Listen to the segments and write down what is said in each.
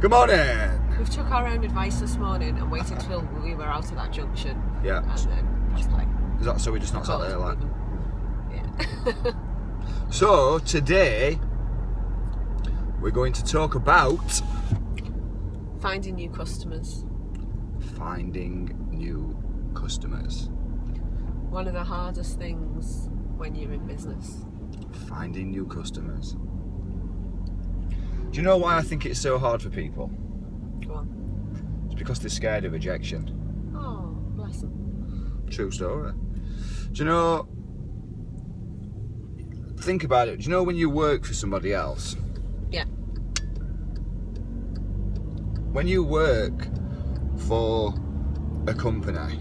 Good morning. We've took our own advice this morning and waited till we were out of that junction. Yeah. And then pressed play. Is that so we just not sat there like? Yeah. So today we're going to talk about Finding new customers. finding new customers. One of the hardest things when you're in business. Finding new customers. Do you know why I think it's so hard for people? Go on. It's because they're scared of rejection. Oh, bless them. True story. Do you know? Think about it. Do you know when you work for somebody else? Yeah. When you work for a company,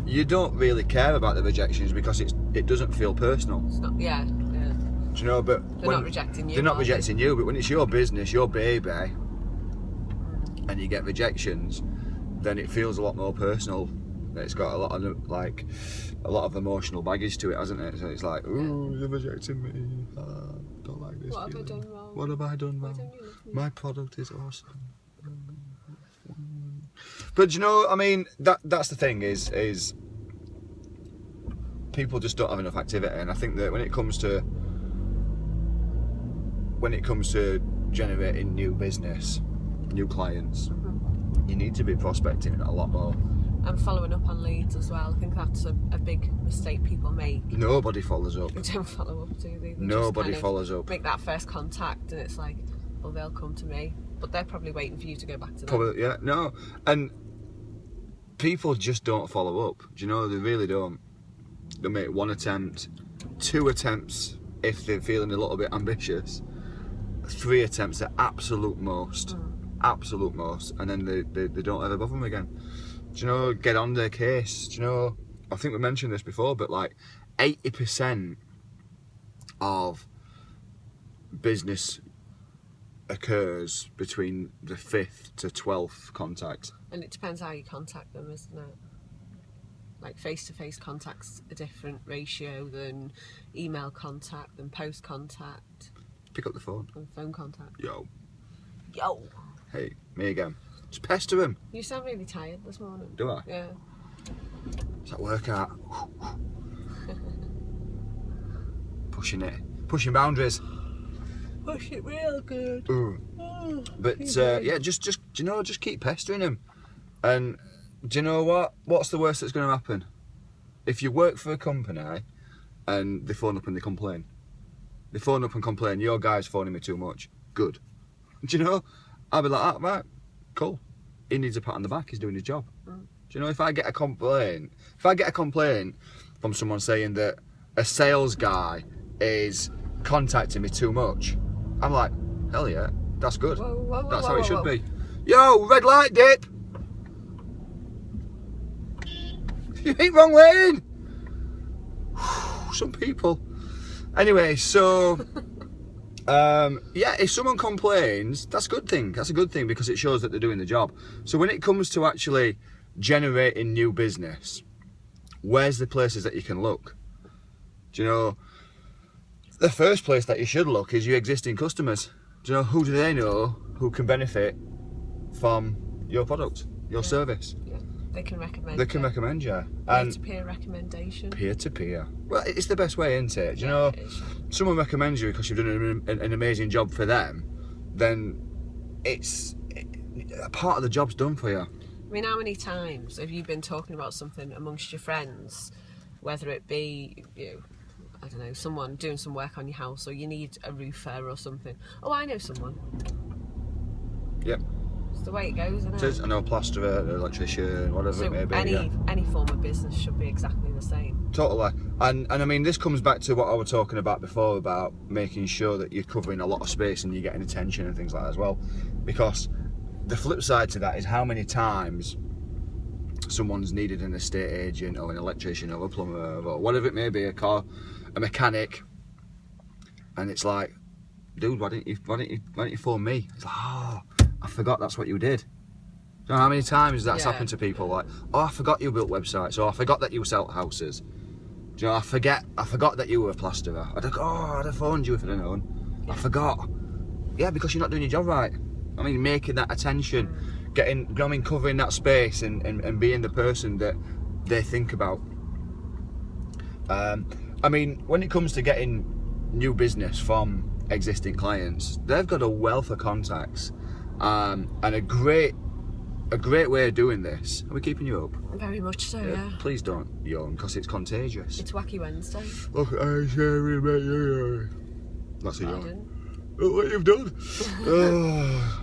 you don't really care about the rejections because it doesn't feel personal. It's not. Yeah. Do you know? But They're not rejecting you. They're not are rejecting you. But when it's your business, your baby, and you get rejections, then it feels a lot more personal. It's got a lot of emotional baggage to it, hasn't it? So it's like, ooh, you're rejecting me. Don't like this. What have I done wrong? What have I done Why wrong? don't you love me? My product is awesome. But do you know, I mean, that's the thing is people just don't have enough activity, and I think that when it comes to generating new business, new clients, you need to be prospecting a lot more. And following up on leads as well. I think that's a big mistake people make. Nobody follows up. They don't follow up, do they? Nobody follows up. Make that first contact, and it's like, well, they'll come to me, but they're probably waiting for you to go back to them. Probably, yeah, no, and people just don't follow up. Do you know? They really don't. They make one attempt, 2 attempts if they're feeling a little bit ambitious, 3 attempts at absolute most, and then they don't ever bother them again. Do you know? Get on their case. Do you know? I think we mentioned this before, but like 80% of business occurs between the 5th to 12th contact. And it depends how you contact them, isn't it? Like face-to-face contact's a different ratio than email contact, than post contact, Pick up the phone. and phone contact. Yo. Hey, Me again. Just pester him. you sound really tired this morning. Do I? Yeah. It's that workout. Pushing boundaries. Push it real good. But yeah, just do you know, just keep pestering him. And do you know what? What's the worst that's going to happen? If you work for a company and they phone up and they complain. They phone up and complain, your guy's phoning me too much. Good. Do you know? I'll be like, right, cool. He needs a pat on the back, he's doing his job. Do you know, if I get a complaint from someone saying that a sales guy is contacting me too much, I'm like, hell yeah, that's good. That's how it should be. Yo, red light dip! You ain't wrong lane! Some people. Anyway, so yeah, if someone complains, that's a good thing. That's a good thing because it shows that they're doing the job. So when it comes to actually generating new business, where's the places that you can look? Do you know, the first place that you should look is your existing customers. Do you know, who do they know who can benefit from your product, your service? Yeah. They can recommend. They can recommend you. And peer-to-peer recommendation. Peer-to-peer. Well, it's the best way, isn't it? Do you know, it is. someone recommends you because you've done an amazing job for them, then a part of the job's done for you. I mean, how many times have you been talking about something amongst your friends, whether it be, I don't know, someone doing some work on your house, or you need a roofer or something? Oh, I know someone. Yep. It's the way it goes, isn't it? I know a plasterer, an electrician, whatever it may be. Any form of business should be exactly the same. Totally. And I mean, this comes back to what I was talking about before, about making sure that you're covering a lot of space and you're getting attention and things like that as well. Because the flip side to that is how many times someone's needed an estate agent or an electrician or a plumber or whatever it may be, a mechanic, and it's like, dude, why didn't you phone me? It's like, oh, I forgot that's what you did. Do you know how many times that's happened to people? Like, oh, I forgot you built websites, or I forgot that you sell houses. Do you know, I forgot that you were a plasterer. I'd have phoned you if I'd have known. I forgot. Yeah, because you're not doing your job right. I mean, making that attention, getting, you know what I mean, covering that space and being the person that they think about. I mean, when it comes to getting new business from existing clients, they've got a wealth of contacts, and a great way of doing this. Are we keeping you up? Very much so, yeah. Please don't yawn, because it's contagious. It's Wacky Wednesday. Look, that's a yawn. Look what you've done.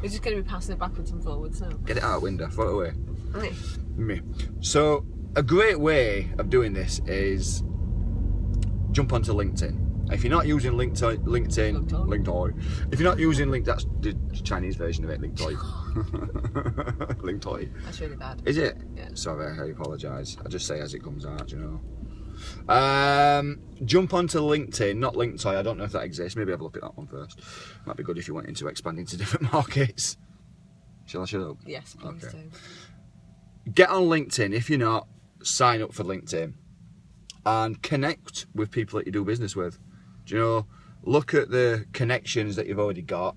We're just going to be passing it backwards and forwards now. Get it out of window, throw it away. Okay. Me. So, a great way of doing this is jump onto LinkedIn. If you're not using LinkedIn, if you're not using LinkedIn, that's the Chinese version of it, LinkedIn. LinkedIn. That's really bad. Is it? Yeah. Sorry, I apologise. I just say as it comes out, you know. Jump onto LinkedIn, not LinkedIn. I don't know if that exists. Maybe have a look at that one first. Might be good if you're wanting to expand into different markets. Shall I shut up? Yes, please Okay. do. Get on LinkedIn. If you're not, sign up for LinkedIn and connect with people that you do business with. Do you know, look at the connections that you've already got.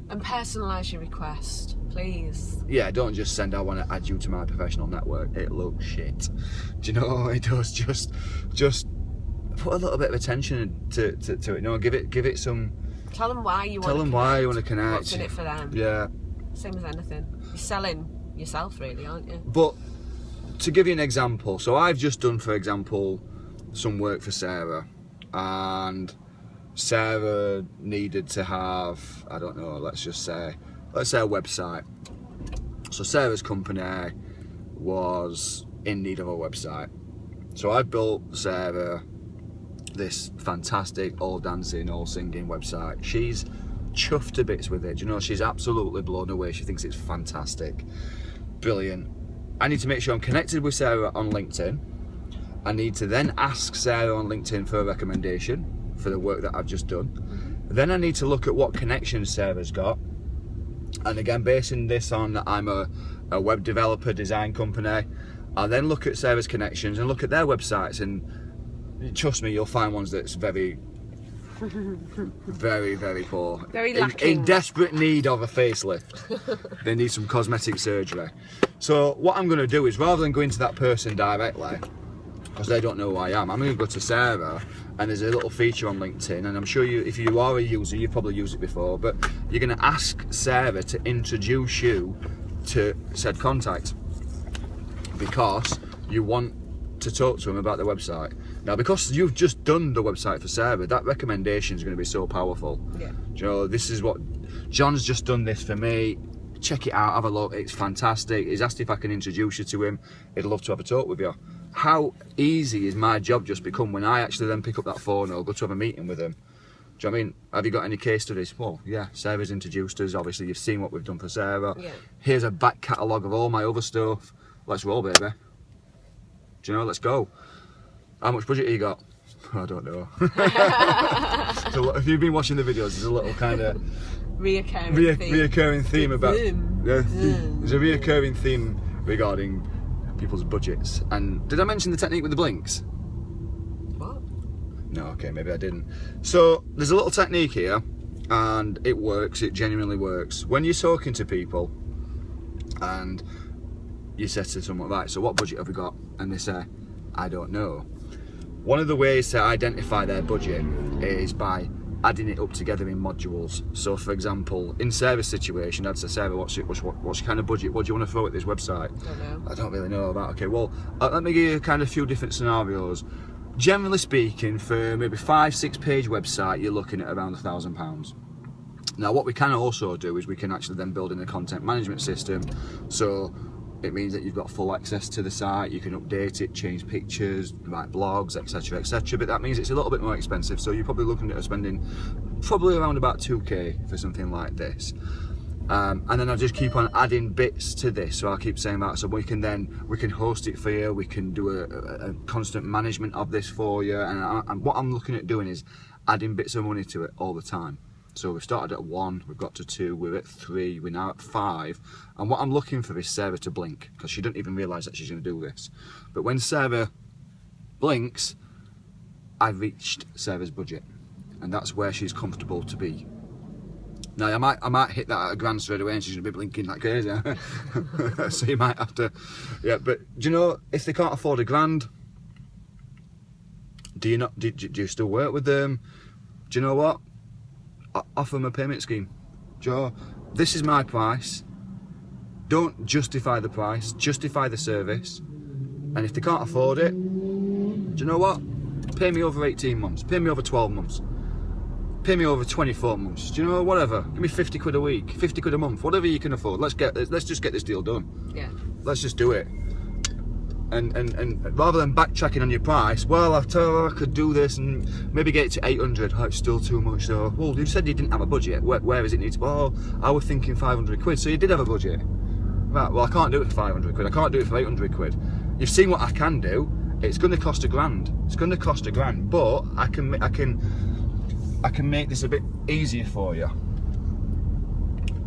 And personalise your request, please. Yeah, don't just send, I want to add you to my professional network. It looks shit. Do you know, it does. Just put a little bit of attention to it. You know, give it some. Tell them why you want to connect. Tell them why you want to connect. What's in it for them. Yeah. Same as anything. You're selling yourself, really, aren't you? But to give you an example, so I've just done, for example, some work for Sarah, and Sarah needed to have, I don't know, let's say a website. So Sarah's company was in need of a website. So I built Sarah this fantastic all dancing, all singing website. She's chuffed to bits with it. You know, she's absolutely blown away. She thinks it's fantastic. Brilliant. I need to make sure I'm connected with Sarah on LinkedIn. I need to then ask Sarah on LinkedIn for a recommendation for the work that I've just done. Then I need to look at what connections Sarah's got. And again, basing this on that I'm a web developer design company, I'll then look at Sarah's connections and look at their websites, and trust me, you'll find ones that's very, very poor. Very lacking. In desperate need of a facelift. They need some cosmetic surgery. So what I'm going to do is, rather than going to that person directly, because they don't know who I am, I'm going to go to Sarah, and there's a little feature on LinkedIn, and I'm sure you, if you are a user, you've probably used it before, but you're going to ask Sarah to introduce you to said contact, because you want to talk to him about the website. Now, because you've just done the website for Sarah, that recommendation is going to be so powerful. Yeah. You know, this is what John's just done this for me. Check it out, have a look, it's fantastic. He's asked if I can introduce you to him. He'd love to have a talk with you. How easy is my job just become when I actually then pick up that phone or go to have a meeting with him? Do you know what I mean? Have you got any case studies? Well, yeah, Sarah's introduced us. Obviously, you've seen what we've done for Sarah. Yeah. Here's a back catalogue of all my other stuff. Let's roll, baby. Do you know? Let's go. How much budget have you got? I don't know. So if you've been watching the videos, there's a little kind of reoccurring theme about. There's a reoccurring theme regarding people's budgets. And did I mention the technique with the blinks? What? No, okay, maybe I didn't. So there's a little technique here, and it works. It genuinely works. When you're talking to people, and you say to someone, right, so what budget have we got? And they say, I don't know. One of the ways to identify their budget is by adding it up together in modules. So for example, in Sarah's situation, I'd say, Sarah, what's your kind of budget? What do you want to throw at this website? Don't know. I don't really know about. Okay, well, let me give you kind of a few different scenarios. Generally speaking, for maybe 5-6 page website, you're looking at around £1,000. Now, what we can also do is we can actually then build in a content management system. So it means that you've got full access to the site, you can update it, change pictures, write blogs, etc, etc, but that means it's a little bit more expensive, so you're probably looking at spending probably around about 2k for something like this. And then I'll just keep on adding bits to this, so I'll keep saying that, so we can host it for you, we can do a constant management of this for you, and what I'm looking at doing is adding bits of money to it all the time. So we've started at 1, we've got to 2, we're at 3, we're now at 5. And what I'm looking for is Sarah to blink, because she doesn't even realise that she's going to do this. But when Sarah blinks, I've reached Sarah's budget. And that's where she's comfortable to be. Now I might hit that at $1,000 straight away, and she's gonna be blinking like crazy. So you might have to, yeah. But do you know, if they can't afford $1,000, do you still work with them? Do you know what? Offer them a payment scheme. Joe, this is my price. Don't justify the price, justify the service. And if they can't afford it, do you know what? Pay me over 18 months, pay me over 12 months, pay me over 24 months. Do you know, whatever? Give me 50 quid a week, 50 quid a month, whatever you can afford. Let's just get this deal done. Yeah. Let's just do it. And rather than backtracking on your price, well, I could do this and maybe get it to 800. Oh, it's still too much. So, well, you said you didn't have a budget. Where is it needs? Well, I was thinking 500 quid. So you did have a budget. Right. Well, I can't do it for 500 quid. I can't do it for 800 quid. You've seen what I can do. It's going to cost $1,000. It's going to cost $1,000, but I can make this a bit easier for you.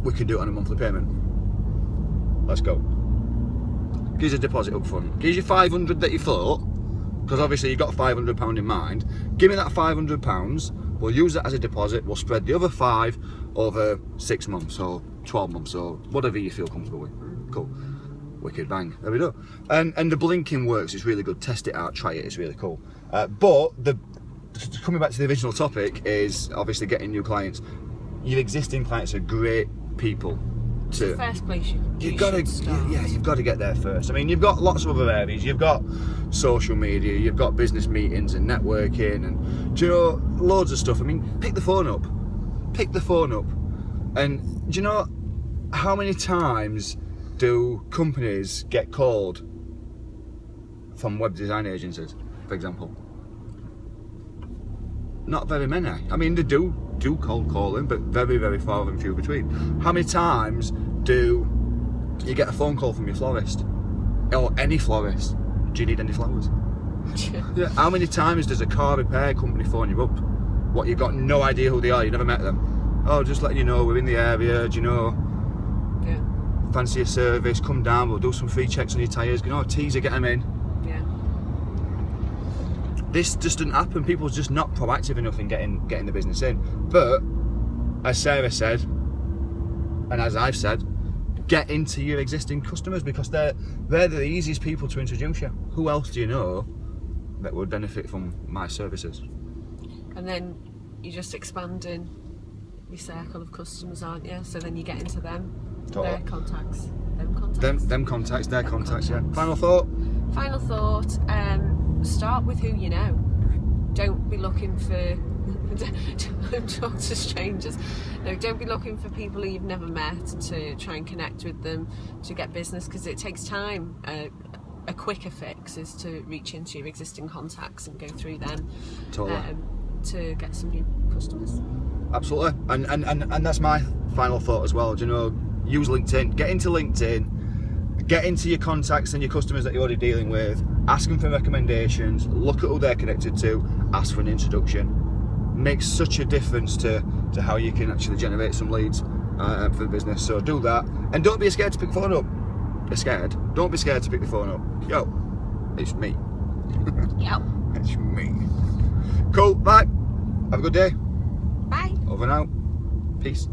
We can do it on a monthly payment. Let's go. Gives a deposit up front. Gives you 500 that you thought, because obviously you've got £500 in mind. Give me that £500. We'll use that as a deposit. We'll spread the other 5 over 6 months or 12 months or whatever you feel comfortable with. Cool. Wicked, bang. There we go. And the blinking works. It's really good. Test it out. Try it. It's really cool. But coming back to the original topic is obviously getting new clients. Your existing clients are great people. It's the first place you've got to get there first. I mean, you've got lots of other areas. You've got social media, you've got business meetings and networking, and do you know, loads of stuff. I mean, pick the phone up, and do you know how many times do companies get called from web design agencies, for example? Not very many. I mean, they do cold calling, but very, very far and few between. How many times do you get a phone call from your florist or any florist? Do you need any flowers? Yeah. How many times does a car repair company phone you up? What, you've got no idea who they are, you never met them? Oh, just letting you know we're in the area. Do you know? Yeah. Fancy a service? Come down. We'll do some free checks on your tyres. You know, teaser, get them in. Yeah. This just doesn't happen. People are just not proactive enough in getting the business in. But as Sarah said, and as I've said, get into your existing customers, because they're the easiest people to introduce you. Who else do you know that would benefit from my services? And then you're just expanding your circle of customers, aren't you? So then you get into them, totally. Their contacts, their contacts. Yeah. Final thought. Start with who you know. Don't be looking for. Don't talk to strangers. No, don't be looking for people who you've never met to try and connect with them to get business, because it takes time. A quicker fix is to reach into your existing contacts and go through them, totally. To get some new customers. Absolutely, and that's my final thought as well. Do you know, use LinkedIn. Get into LinkedIn. Get into your contacts and your customers that you're already dealing with. Ask them for recommendations. Look at who they're connected to. Ask for an introduction. Makes such a difference to how you can actually generate some leads for the business. So do that, and don't be scared to pick the phone up. Don't be scared to pick the phone up. Yo, it's me. Yo, it's me. Cool. Bye. Have a good day. Bye. Over and out. Peace.